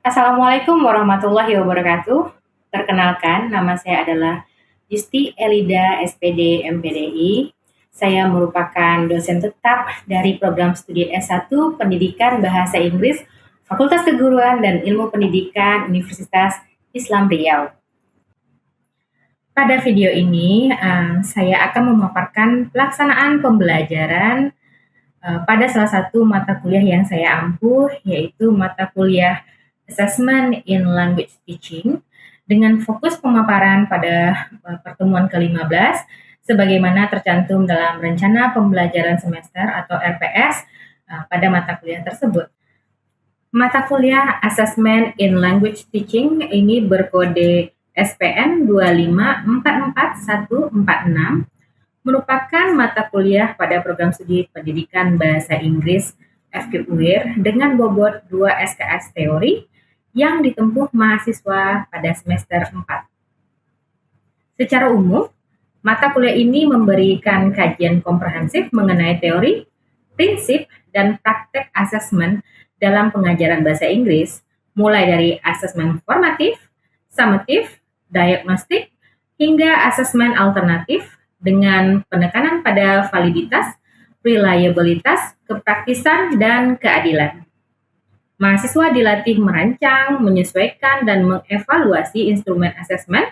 Assalamualaikum warahmatullahi wabarakatuh. Perkenalkan, nama saya adalah Justi Elida, SPD, MPDI. Saya merupakan dosen tetap dari program studi S1 Pendidikan Bahasa Inggris, Fakultas Keguruan dan Ilmu Pendidikan Universitas Islam Riau. Pada video ini, saya akan memaparkan pelaksanaan pembelajaran pada salah satu mata kuliah yang saya ampuh, yaitu mata kuliah Assessment in Language Teaching, dengan fokus pemaparan pada pertemuan ke-15, sebagaimana tercantum dalam rencana pembelajaran semester atau RPS pada mata kuliah tersebut. Mata kuliah Assessment in Language Teaching ini berkode SPN 2544146, merupakan mata kuliah pada program studi pendidikan bahasa Inggris FKUIR dengan bobot 2 SKS teori yang ditempuh mahasiswa pada semester 4. Secara umum, mata kuliah ini memberikan kajian komprehensif mengenai teori, prinsip, dan praktek asesmen dalam pengajaran bahasa Inggris, mulai dari asesmen formatif, summatif, diagnostik, hingga asesmen alternatif dengan penekanan pada validitas, reliabilitas, kepraktisan, dan keadilan. Mahasiswa dilatih merancang, menyesuaikan, dan mengevaluasi instrumen asesmen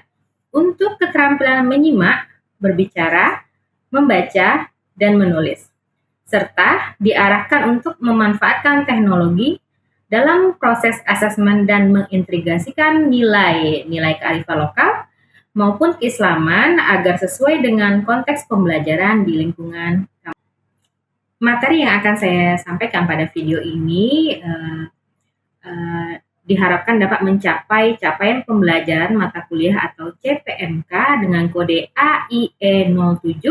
untuk keterampilan menyimak, berbicara, membaca, dan menulis, serta diarahkan untuk memanfaatkan teknologi dalam proses asesmen dan mengintegrasikan nilai kearifan lokal maupun keislaman agar sesuai dengan konteks pembelajaran di lingkungan kampus. Materi yang akan saya sampaikan pada video ini diharapkan dapat mencapai capaian pembelajaran mata kuliah atau CPMK dengan kode AIE 07,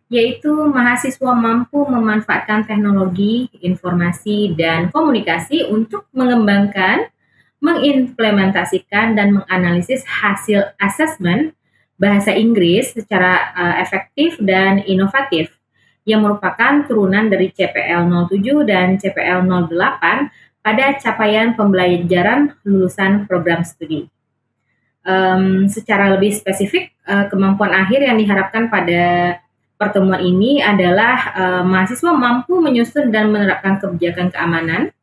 yaitu mahasiswa mampu memanfaatkan teknologi, informasi, dan komunikasi untuk mengembangkan, mengimplementasikan, dan menganalisis hasil asesmen bahasa Inggris secara efektif dan inovatif, yang merupakan turunan dari CPL 07 dan CPL 08 pada capaian pembelajaran lulusan program studi. Secara lebih spesifik, kemampuan akhir yang diharapkan pada pertemuan ini adalah mahasiswa mampu menyusun dan menerapkan kebijakan keamanan,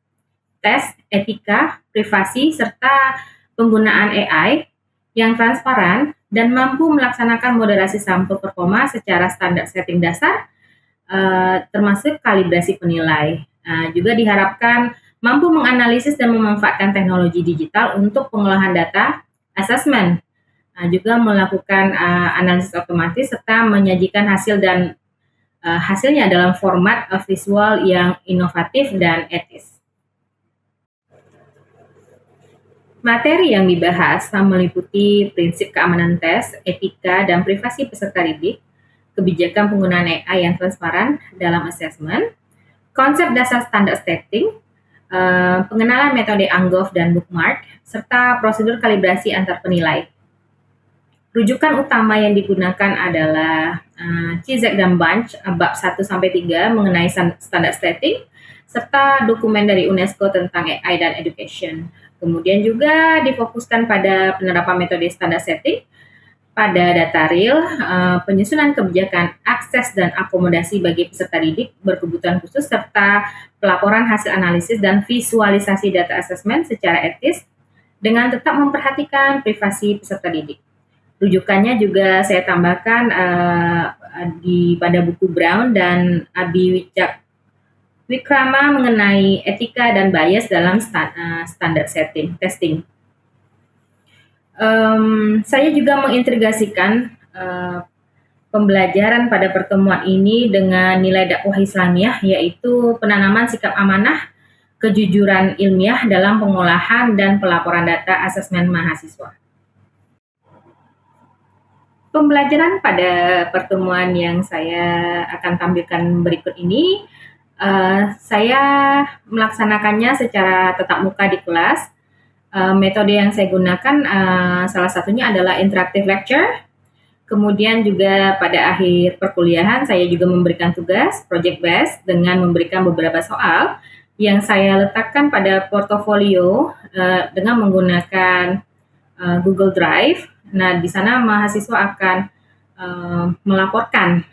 tes, etika, privasi, serta penggunaan AI yang transparan dan mampu melaksanakan moderasi sampel performa secara standar setting dasar, termasuk kalibrasi penilai. Juga diharapkan mampu menganalisis dan memanfaatkan teknologi digital untuk pengolahan data, asesmen, juga melakukan analisis otomatis serta menyajikan hasilnya dalam format visual yang inovatif dan etis. Materi yang dibahas meliputi prinsip keamanan tes, etika, dan privasi peserta didik, kebijakan penggunaan AI yang transparan dalam asesmen, konsep dasar standar setting, pengenalan metode Angov dan bookmark, serta prosedur kalibrasi antar penilai. Rujukan utama yang digunakan adalah Cizek dan Bunch bab 1-3 mengenai standar setting, serta dokumen dari UNESCO tentang AI dan education. Kemudian juga difokuskan pada penerapan metode standar setting pada data real, penyusunan kebijakan akses dan akomodasi bagi peserta didik berkebutuhan khusus, serta pelaporan hasil analisis dan visualisasi data asesmen secara etis dengan tetap memperhatikan privasi peserta didik. Rujukannya juga saya tambahkan pada buku Brown dan Abi Wikrama mengenai etika dan bias dalam standar testing. Saya juga mengintegrasikan pembelajaran pada pertemuan ini dengan nilai dakwah Islamiyah, yaitu penanaman sikap amanah, kejujuran ilmiah dalam pengolahan dan pelaporan data asesmen mahasiswa. Pembelajaran pada pertemuan yang saya akan tampilkan berikut ini, saya melaksanakannya secara tatap muka di kelas. Metode yang saya gunakan salah satunya adalah interactive lecture. Kemudian juga pada akhir perkuliahan saya juga memberikan tugas project based dengan memberikan beberapa soal yang saya letakkan pada portofolio dengan menggunakan Google Drive. Nah, di sana mahasiswa akan melaporkan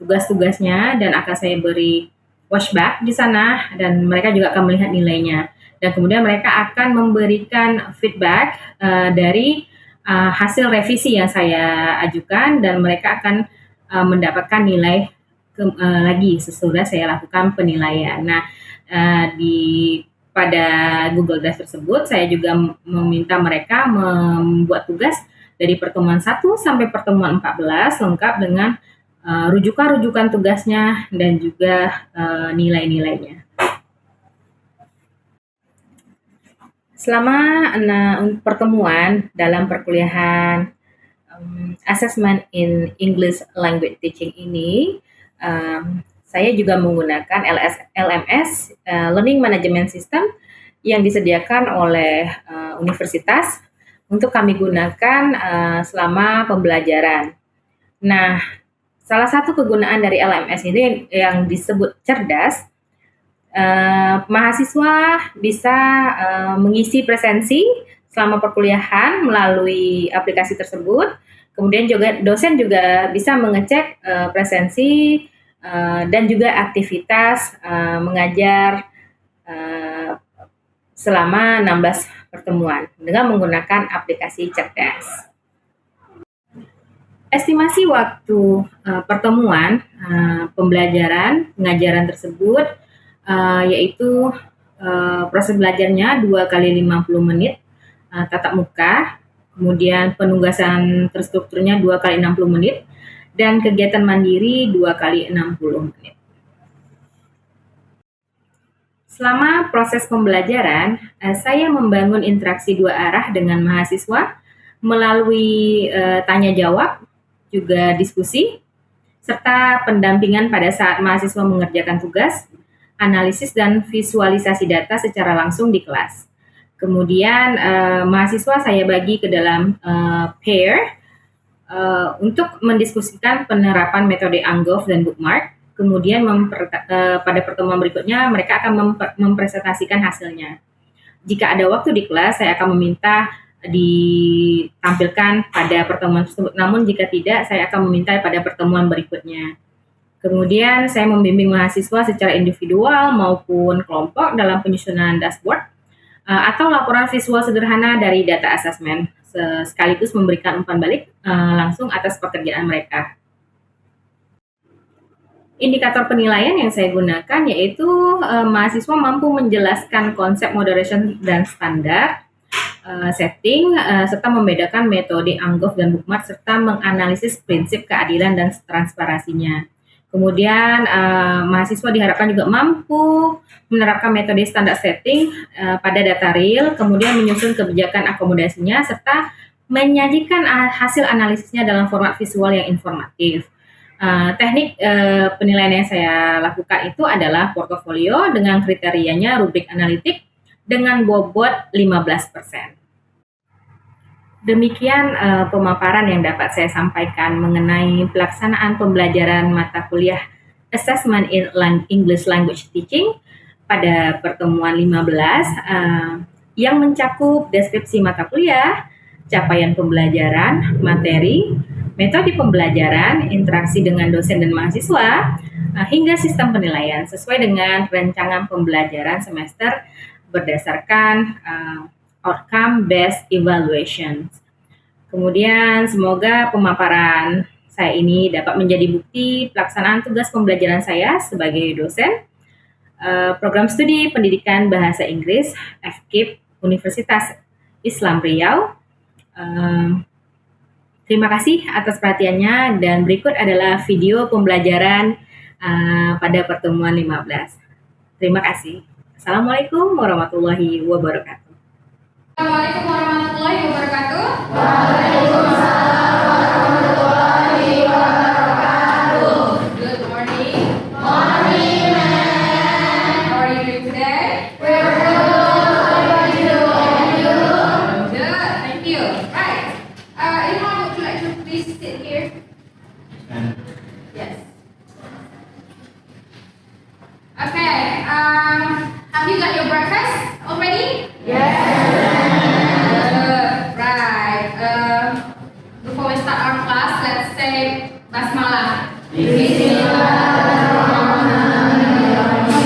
tugas-tugasnya dan akan saya beri watchback di sana dan mereka juga akan melihat nilainya. Dan kemudian mereka akan memberikan feedback dari hasil revisi yang saya ajukan dan mereka akan mendapatkan nilai lagi sesudah saya lakukan penilaian. Nah, di pada Google Drive tersebut saya juga meminta mereka membuat tugas dari pertemuan 1 sampai pertemuan 14 lengkap dengan rujukan-rujukan tugasnya dan juga nilai-nilainya. Selama pertemuan dalam perkuliahan Assessment in English Language Teaching ini, saya juga menggunakan LMS Learning Management System yang disediakan oleh universitas untuk kami gunakan selama pembelajaran. Nah, salah satu kegunaan dari LMS ini yang disebut cerdas, mahasiswa bisa mengisi presensi selama perkuliahan melalui aplikasi tersebut. Kemudian juga dosen juga bisa mengecek presensi dan juga aktivitas mengajar selama 16 pertemuan dengan menggunakan aplikasi cerdas. Estimasi waktu pertemuan pembelajaran pengajaran tersebut yaitu proses belajarnya 2 kali 50 menit tatap muka, kemudian penugasan terstrukturnya 2 kali 60 menit, dan kegiatan mandiri 2 kali 60 menit. Selama proses pembelajaran, saya membangun interaksi dua arah dengan mahasiswa melalui tanya jawab, juga diskusi, serta pendampingan pada saat mahasiswa mengerjakan tugas, analisis dan visualisasi data secara langsung di kelas. Kemudian mahasiswa saya bagi ke dalam pair untuk mendiskusikan penerapan metode Angov dan Bookmark. Kemudian pada pertemuan berikutnya mereka akan mempresentasikan hasilnya. Jika ada waktu di kelas, saya akan meminta ditampilkan pada pertemuan tersebut. Namun jika tidak, saya akan meminta pada pertemuan berikutnya. Kemudian saya membimbing mahasiswa secara individual maupun kelompok dalam penyusunan dashboard atau laporan visual sederhana dari data assessment, sekaligus memberikan umpan balik langsung atas pekerjaan mereka. Indikator penilaian yang saya gunakan yaitu mahasiswa mampu menjelaskan konsep moderation dan standar, setting, serta membedakan metode Angov dan Bookmark, serta menganalisis prinsip keadilan dan transparansinya. Kemudian mahasiswa diharapkan juga mampu menerapkan metode standar setting pada data real, kemudian menyusun kebijakan akomodasinya, serta menyajikan hasil analisisnya dalam format visual yang informatif. Teknik penilaian yang saya lakukan itu adalah portofolio dengan kriterianya rubrik analitik dengan bobot 15%. Demikian pemaparan yang dapat saya sampaikan mengenai pelaksanaan pembelajaran mata kuliah Assessment in English Language Teaching pada pertemuan 15 yang mencakup deskripsi mata kuliah, capaian pembelajaran, materi, metode pembelajaran, interaksi dengan dosen dan mahasiswa, hingga sistem penilaian sesuai dengan rancangan pembelajaran semester berdasarkan outcome-based evaluation. Kemudian semoga pemaparan saya ini dapat menjadi bukti pelaksanaan tugas pembelajaran saya sebagai dosen program studi pendidikan bahasa Inggris FKIP Universitas Islam Riau. Terima kasih atas perhatiannya dan berikut adalah video pembelajaran pada pertemuan 15. Terima kasih. Assalamualaikum warahmatullahi wabarakatuh. Assalamualaikum warahmatullahi wabarakatuh. Waalaikumsalam warahmatullahi wabarakatuh. Good morning. Morning, ma'am. How are you doing today? We're good. How about you? And you? Good, thank you. Right. Ilham, would you like to please sit here? Yes. Okay. Have you got your breakfast already? Yes. Right. Before we start our class, let's say Basmalah.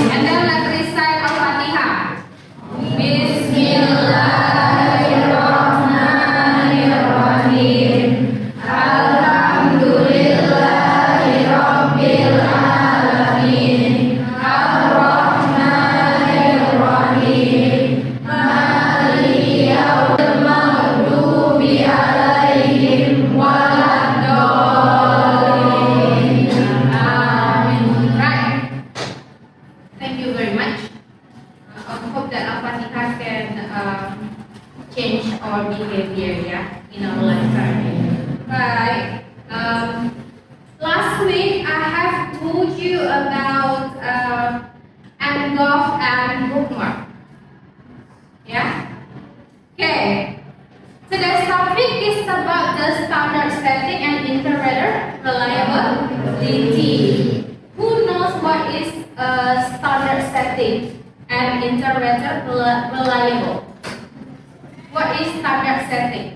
And then let's recite Al-Fatihah. Bismillahirrahmanirrahim. Alhamdulillahirabbil alamin. Ar-Rahmanirrahim. Maliki yaumil maghdubi alaihim waladdallin. Amin. Right. Thank you very much. I hope that Al-Fatihah can change our behavior, in our lifetime. Right. Last week I have told you about engulf and bookmark. Yeah. Okay. Today's topic is about the standard setting and interpreter reliability. Who knows what is standard setting and interpreter reliable? What is standard setting?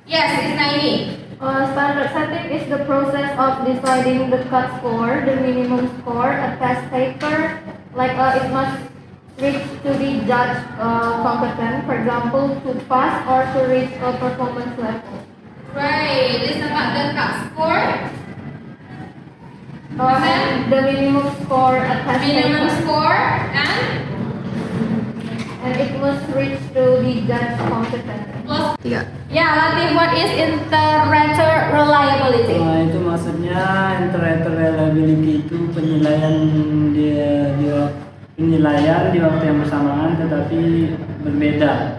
Yes, it's 90. Standard setting is the process of deciding the cut score, the minimum score, a test paper, like it must reach to be judged competent, for example, to pass or to reach a performance level. Right. It's about the cut score. And the minimum score, a test Minimum paper, score and it must reach to be judged competent. plus. Yeah, Latif, what is interpreter reliability? Nah, itu maksudnya interpreter reliability itu penilaian di waktu yang bersamaan tetapi berbeda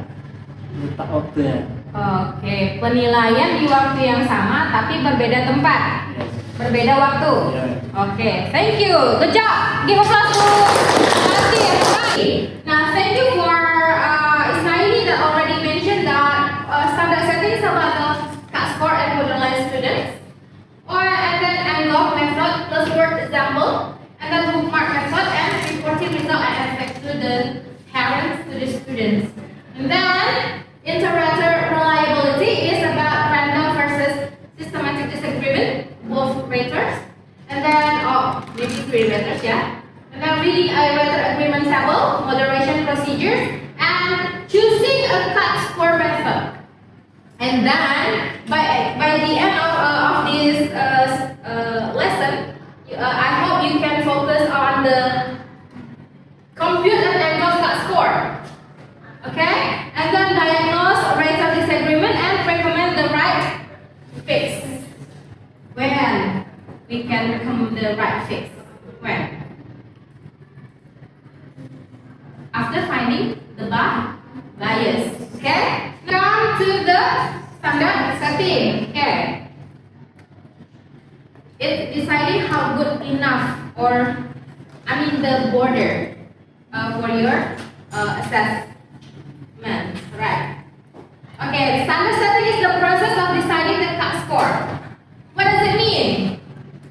letak waktunya. Oke, penilaian di waktu yang sama tapi berbeda tempat, Yes. berbeda waktu. Yeah. Oke, thank you, good job. Give applause to Latif. Right. Now, thank you for Ismaili that already mentioned that standard setting is about the cut score and borderline students, and then engulf method plus word example, and then bookmark method and reporting result and effect to the parents to the students. And then interpreter reliability is about random versus systematic disagreement, both raters, and then maybe 3 raters, yeah. And then reading a rater agreement table, moderation procedures, and choosing a cut score method. And then by the end of this lesson, I hope you can focus on the compute and engulf cut score. Okay? And then diagnose rater disagreement and recommend the right fix. When we can recommend the right fix? When? After finding the bias. Okay? Come to the standard setting. Okay? It's deciding how good enough the border for your assessment. Right. Okay, standard setting is the process of deciding the cut score. What does it mean?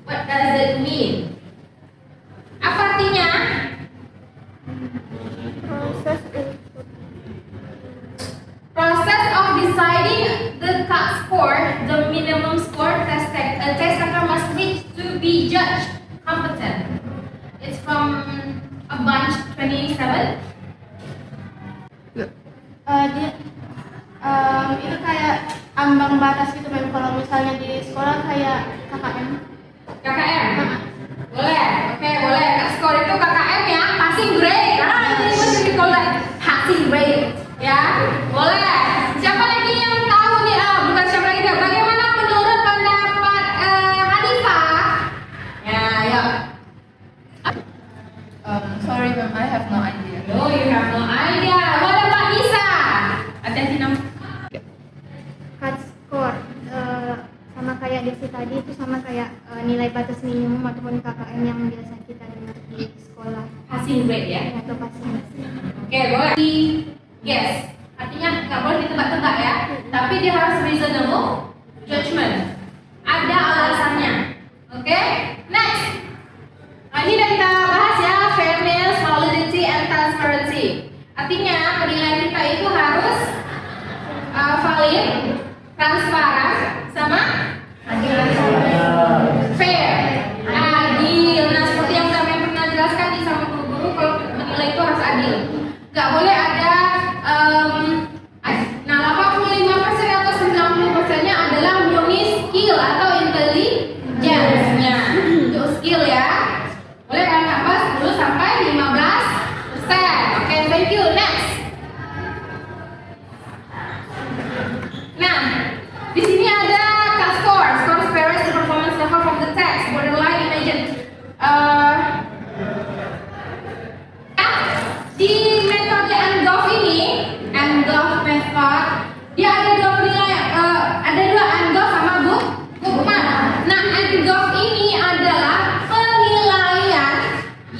What does it mean? Apa artinya? Process of deciding the cut score, the minimum score test taker must reach to be judged competent. It's from a bunch 27. Itu kayak ambang batas gitu kan, kalau misalnya di sekolah kayak KKM. KKM? Boleh, oke boleh. Cut score itu KKM ya, passing grade. Ini masih di college, passing grade. Ya, boleh. Siapa lagi yang tahu nih? Bukan siapa lagi, bagaimana menurut pendapat Hanifah? Ya, yuk. Sorry ma'am, I have no idea. No, you have no idea. What about Nisa? Hati-hati nam. Cut score sama kayak diksi tadi itu sama kayak nilai batas minimum ataupun KKM yang biasa kita dengar di sekolah Passing grade ya. atau passing. Oke, boleh. Yes. Artinya nggak boleh ditebak-tebak ya. Tapi dia harus reasonable judgment. Ada alasannya. Oke. Next. Nah, ini udah kita bahas ya, fairness, validity, and Artinya penilaian kita itu harus valid, transparan, sama fair, adil. Nah, seperti yang kami pernah jelaskan di sama guru-guru, kalau menilai itu harus adil. Nggak boleh ada nah 85% atau 90%-nya adalah murni skill atau intelligence-nya. Untuk skill ya. Boleh kan tambah 10 sampai 15%. Oke, thank you. Next. Nah, di sini ada CAS score. Score varies the performance level from the text. Borderline imagine. Di metode Andoff ini, Andoff method, dia ada dua penilaian, ada dua Andoff sama Bookmark. Nah, Andoff ini adalah penilaian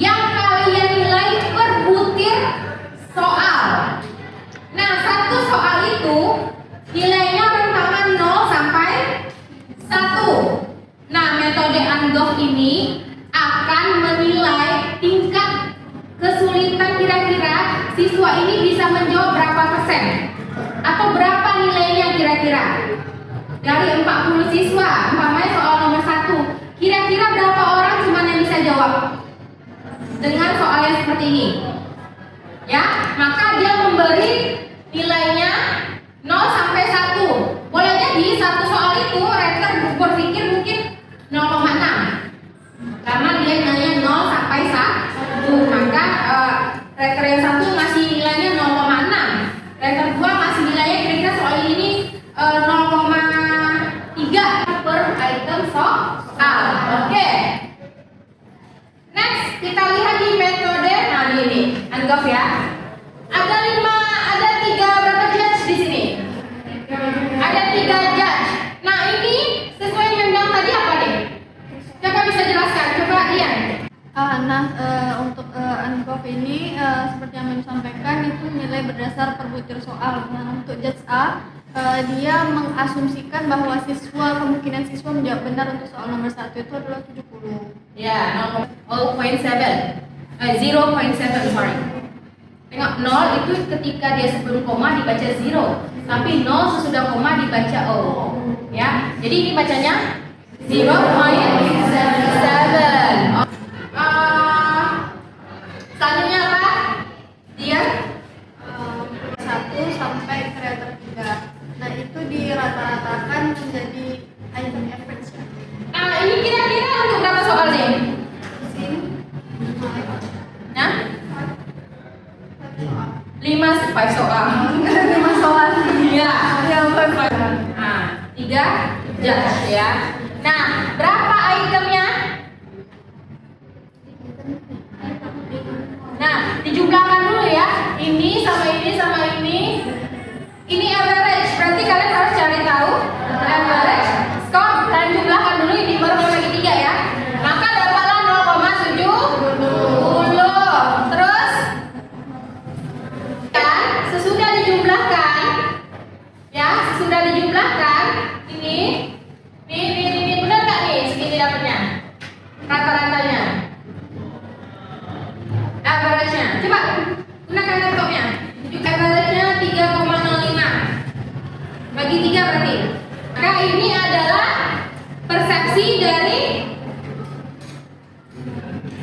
yang kalian nilai per butir soal. Nah, satu soal itu nilainya rentangan 0 sampai 1. Nah, metode Andoff ini akan menilai tingkat kesulitan kira-kira siswa ini bisa menjawab berapa persen atau berapa nilainya kira-kira. Dari 40 siswa, umpamanya soal nomor 1, kira-kira berapa orang cuma yang bisa jawab dengan soal yang seperti ini? Ya, maka dia memberi nilainya 0 sampai 1. Boleh jadi satu soal itu Rector berpikir mungkin 0,6. Karena dia nilainya 0 sampai 1. Maka Rector yang 1 masih nilainya 0,6. Rector 2 masih nilainya kira-kira soal ini 0,3 per item soal. Oke. Next, kita lihat di metode ini Andoff ya. Ada 3 berapa judge di sini? Ada 3 judge. Nah, ini sesuai dengan yang tadi apa deh? Siapa bisa jelaskan? Coba Ian. Untuk Andoff ini seperti yang Mem sampaikan itu nilai berdasar per butir soal. Nah, untuk judge A dia mengasumsikan bahwa kemungkinan siswa menjawab benar untuk soal nomor 1 itu adalah 70. Ya, 0,7. 0,7 sorry. Tengok 0 itu ketika dia sebelum koma dibaca 0, tapi 0 sesudah koma dibaca O. Ya, jadi ini bacanya 0,7. Selanjutnya apa? Dia 1 sampai kreator 3. Nah, itu dirata-ratakan menjadi item average. Nah, ini kira-kira untuk berapa soal nih? Sini. Nah, 5 soal. 5 soal. Iya. Yang Nah, 3 judge ya. Nah, berapa itemnya? Nah, dijumlahkan dulu ya. Ini sama ini sama ini. Ini average. Berarti kalian harus cari tahu average. Skor kalian jumlahkan dulu, ini baru bagi 3 ya. Maka dapatlah 0,70. Terus kan sesudah dijumlahkan ya, sesudah dijumlahkan ini benar nggak nih segini dapatnya rata-ratanya average-nya? Coba gunakan laptopnya. Average-nya 3,05 bagi 3 berarti. Maka ini adalah persepsi dari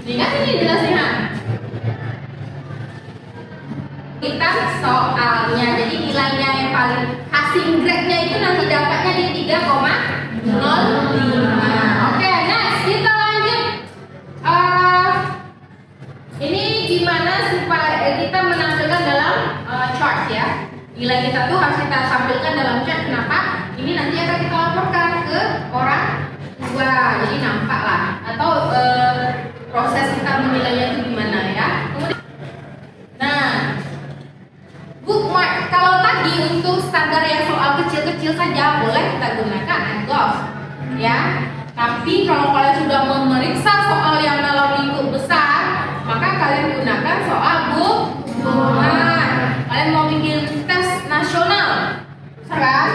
ingat ini jelasnya kita soalnya. Jadi nilainya yang paling passing grade-nya itu nanti dapatnya di 3,05. Oke, next kita lanjut. Ini gimana supaya kita menampilkan dalam chart ya. Nilai kita tuh harus kita tampilkan dalam chart. Kenapa? Ini nanti akan kita laporkan ke orang tua. Jadi nampak lah. Atau proses kita menilainya itu gimana ya. Kemudian, nah, bookmark. Kalau tadi untuk standar yang soal kecil-kecil saja boleh kita gunakan Andoff ya. Tapi kalau kalian sudah memeriksa soal yang dalam lingkup besar, maka kalian gunakan soal bookmark. Kalian mau bikin tes nasional, kan?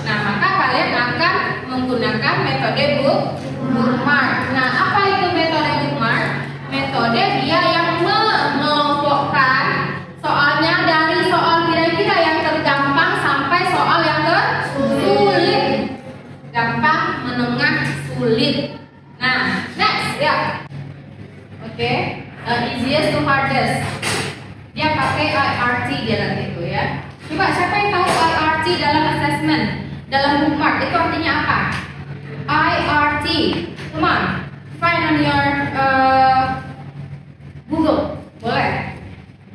Nah, maka kalian akan menggunakan metode bookmark. Nah, apa itu metode bookmark? Metode dia yang mengelompokkan soalnya hardest. Dia pakai IRT dia nanti itu ya. Coba siapa yang tahu IRT dalam assessment, dalam bookmark itu artinya apa? IRT, come on, find on your Google, boleh.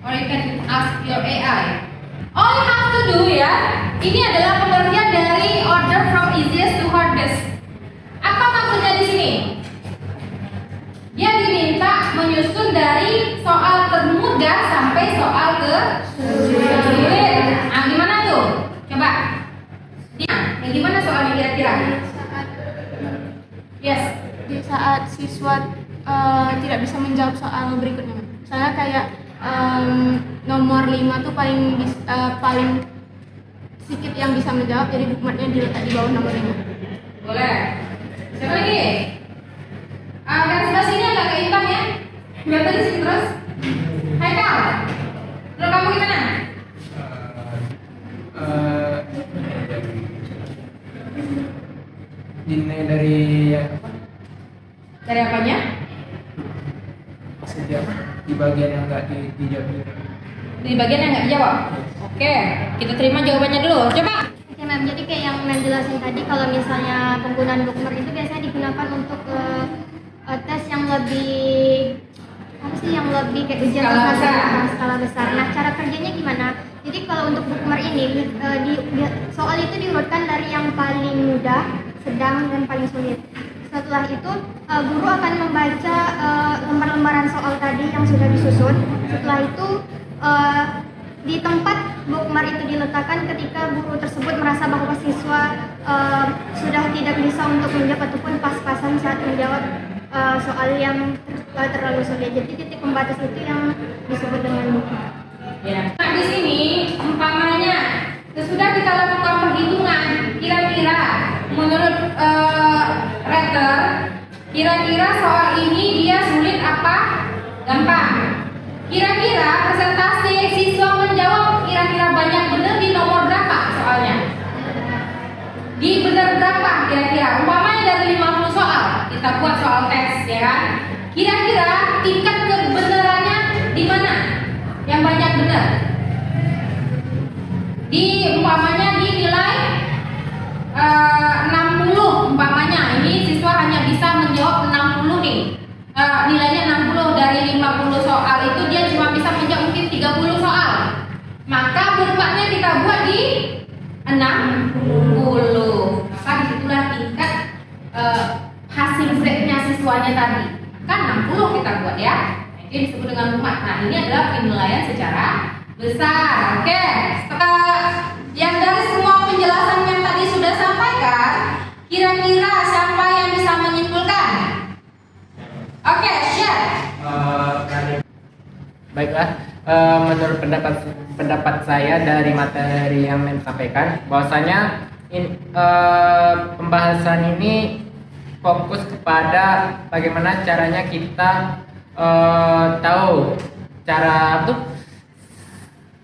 Or you can ask your AI. All you have to do ya, ini adalah pengertian dari order from easiest to hardest. Apa maksudnya di sini? Dia diminta menyusun dari soal termudah sampai soal ke sulit. Nah, gimana tuh? Coba. Yang gimana soalnya kira-kira? Yes. Di saat siswa tidak bisa menjawab soal berikutnya. Misalnya kayak nomor 5 tuh paling sedikit yang bisa menjawab, jadi bookmarknya diletak di bawah nomor 5. Boleh. Siapa lagi? Garis sebelah sini agak keimbang ya. Biar tadi sini terus. Hai Kal. Menurut kamu gimana? Dinilai dari apa? Dari apanya? Setiap di bagian yang nggak dijawab. Di bagian yang nggak dijawab. Oke, kita terima jawabannya dulu. Coba. Oke ma'am, jadi kayak yang ma'am jelasin tadi, kalau misalnya penggunaan bookmark itu biasanya digunakan untuk tes yang lebih kayak ujian Skala besar. skala besar. Nah, cara kerjanya gimana? Jadi kalau untuk bookmark ini soal itu diurutkan dari yang paling mudah, sedang, dan paling sulit. Setelah itu guru akan membaca lembar-lembaran soal tadi yang sudah disusun. Setelah itu di tempat bookmark itu diletakkan ketika guru tersebut merasa bahwa siswa sudah tidak bisa untuk menjawab ataupun pas-pasan saat menjawab soal yang terlalu sulit. Jadi titik pembatas itu yang disebut dengan bookmark. Ya. Nah, di sini umpamanya sesudah kita lakukan perhitungan, kira-kira menurut Retter, kira-kira soal ini dia sulit apa gampang? Kira-kira persentase siswa menjawab kira-kira banyak benar di nomor berapa soalnya? Di benar berapa kira-kira? Umpamanya dari 50 soal kita buat soal tes, ya kan? Kira-kira tingkat kebenarannya di mana? Yang banyak benar? Di umpamanya di nilai 60 umpamanya, ini siswa hanya bisa menjawab 60 nih. Nilainya 60 dari 50 soal itu dia cuma bisa menjawab mungkin 30 soal. Maka bookmarknya kita buat di 60. Maka disitulah tingkat hasil grade-nya siswanya tadi. Kan 60 kita buat ya. Itu disebut dengan bookmark. Nah, ini adalah penilaian secara besar. Oke. Yang dari semua penjelasan yang tadi sudah sampaikan, kira-kira siapa yang bisa menyimpulkan? Oke, share. Baiklah, menurut pendapat saya dari materi yang disampaikan, bahwasanya pembahasan ini fokus kepada bagaimana caranya kita tahu cara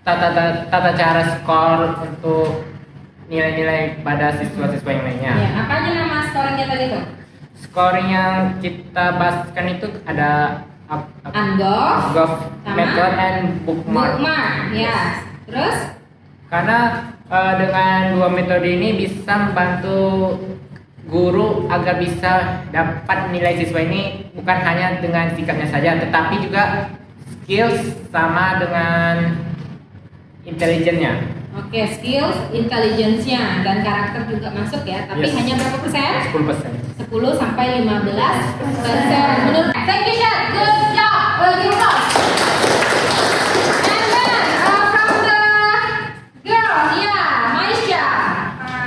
tata cara skor untuk nilai-nilai pada siswa-siswa yang lainnya. Ya, apa aja nama skornya tadi tuh? Skor yang kita bahaskan itu ada Ungoff, sama method and bookmark. Bookmark, ya. Terus? Karena dengan dua metode ini bisa membantu guru agar bisa dapat nilai siswa ini bukan hanya dengan sikapnya saja, tetapi juga skills sama dengan intelijennya. Oke, skills, intelligence-nya dan karakter juga masuk ya. Tapi Yes. hanya berapa persen? 10%. 10 sampai 15%. Menurut thank you, Chad. Good job. Give applause. And then from the girl, Maisha.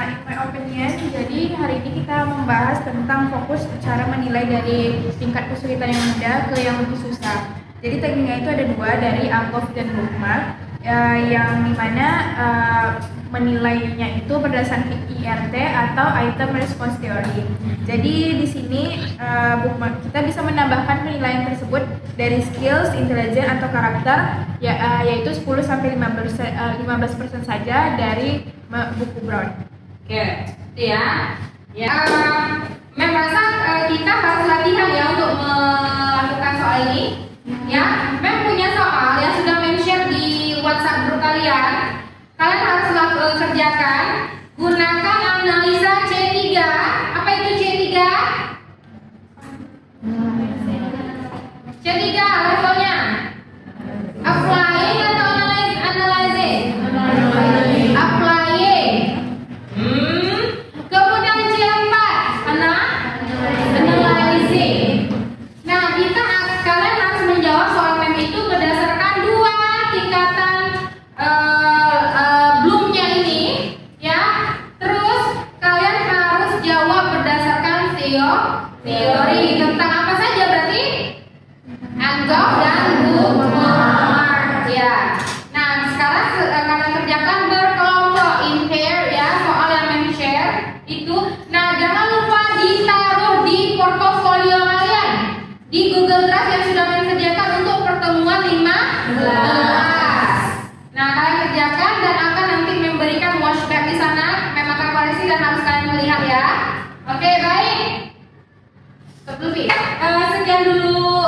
In my opinion, jadi hari ini kita membahas tentang fokus cara menilai dari tingkat kesulitan yang mudah ke yang lebih susah. Jadi tekniknya itu ada dua, dari Ungoff dan bookmark, yang dimana menilainya itu berdasarkan IRT atau Item Response Theory. Jadi di sini bookmark kita bisa menambahkan penilaian tersebut dari skills, intelligence atau karakter, yaitu 10 sampai 15% saja dari buku Brown. Oke, itu ya. Ya, memang kita harus latihan ya untuk melakukan soal ini. Ya, Mem punya soal yang sudah men-share di WhatsApp grup kalian. Kalian harus kerjakan. Gunakan analisa C3. Apa itu C3? C3 levelnya. Applying atau analyzing? Applying. Kemudian C4, analyzing. Nah, kalian harus menjawab soal mem itu berdasarkan dua tingkatan Bloom-nya ini, ya. Terus kalian harus jawab berdasarkan teori tentang apa saja berarti? Anggap dan bookmark, ya. Nah, sekarang kalian kerjakan berkelompok in pair ya, soal yang mem share itu. Nah, jangan lupa ditaruh di portofolio kalian di Google Drive yang sudah kalian sediakan untuk pertemuan 15. Nah, kalian kerjakan dan akan nanti memberikan watchback di sana. Memang akan koreksi dan harus kalian melihat ya. Oke, baik. Stop dulu, Pi. Sekian dulu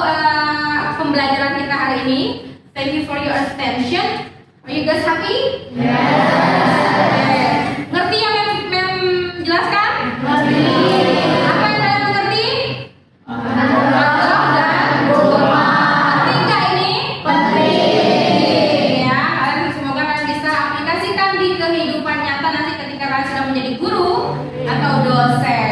pembelajaran kita hari ini. Thank you for your attention. Are you guys happy? Yes. Ngerti yang mem jelaskan? Ngerti. Apa yang kalian mengerti? Anggap dan bookmark. Penting nggak ini? Penting. Ya, kalian semoga kalian bisa aplikasikan di kehidupan nyata nanti ketika kalian sudah menjadi guru atau dosen.